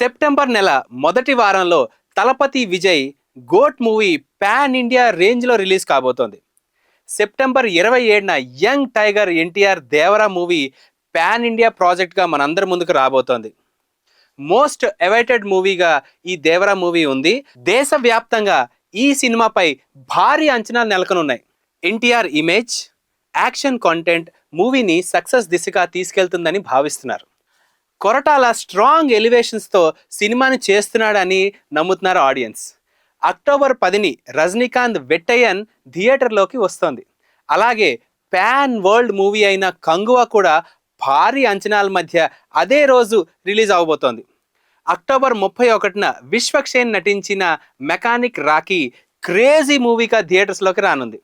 September నెల మొదటి వారంలో Thalapathy Vijay GOAT movie pan India రేంజ్లో రిలీజ్ కాబోతోంది. సెప్టెంబర్ 27న young tiger NTR Devara movie pan India ప్రాజెక్ట్గా మనందరి ముందుకు రాబోతోంది. మోస్ట్ అవైటెడ్ మూవీగా ఈ దేవరా మూవీ ఉంది. దేశవ్యాప్తంగా ఈ సినిమాపై భారీ అంచనాలు నెలకొనున్నాయి. ఎన్టీఆర్ ఇమేజ్, యాక్షన్ కాంటెంట్ మూవీని సక్సెస్ దిశగా తీసుకెళ్తుందని భావిస్తున్నారు. కొరటాల స్ట్రాంగ్ ఎలివేషన్స్తో సినిమాని చేస్తున్నాడని నమ్ముతున్నారు ఆడియన్స్. అక్టోబర్ 10ని రజనీకాంత్ వెట్టయ్యన్ థియేటర్లోకి వస్తోంది. అలాగే పాన్ వరల్డ్ మూవీ అయిన కంగువా కూడా భారీ అంచనాల మధ్య అదే రోజు రిలీజ్ అవబోతోంది. అక్టోబర్ 31న విశ్వక్షేన్ నటించిన మెకానిక్ రాకీ క్రేజీ మూవీగా థియేటర్స్లోకి రానుంది.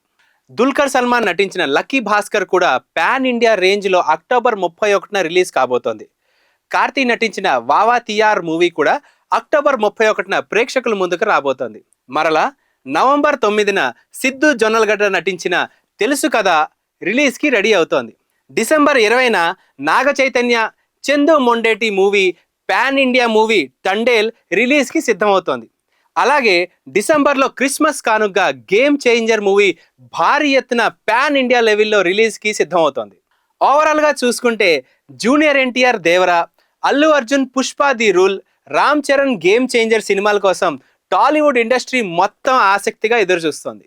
దుల్కర్ సల్మాన్ నటించిన లక్కీ భాస్కర్ కూడా పాన్ ఇండియా రేంజ్లో అక్టోబర్ 31న రిలీజ్ కాబోతోంది. కార్తీ నటించిన వావా తియార్ మూవీ కూడా అక్టోబర్ 31న ప్రేక్షకుల ముందుకు రాబోతోంది. మరలా నవంబర్ 9న సిద్ధు జొన్నలగడ్డ నటించిన తెలుసు కదా రిలీజ్కి రెడీ అవుతోంది. డిసెంబర్ 20న Naga Chaitanya, Chandu Mondeti movie pan India movie Thandel రిలీజ్కి సిద్ధమవుతోంది. అలాగే డిసెంబర్లో క్రిస్మస్ కానుకగా గేమ్ చేంజర్ మూవీ భారీ ఎత్తున పాన్ ఇండియా లెవెల్లో రిలీజ్కి సిద్ధమవుతోంది. ఓవరాల్గా చూసుకుంటే junior NTR Devara, Allu Arjun Pushpa the rule, Ram Charan game changer సినిమాల కోసం టాలీవుడ్ ఇండస్ట్రీ మొత్తం ఆసక్తిగా ఎదురు చూస్తోంది.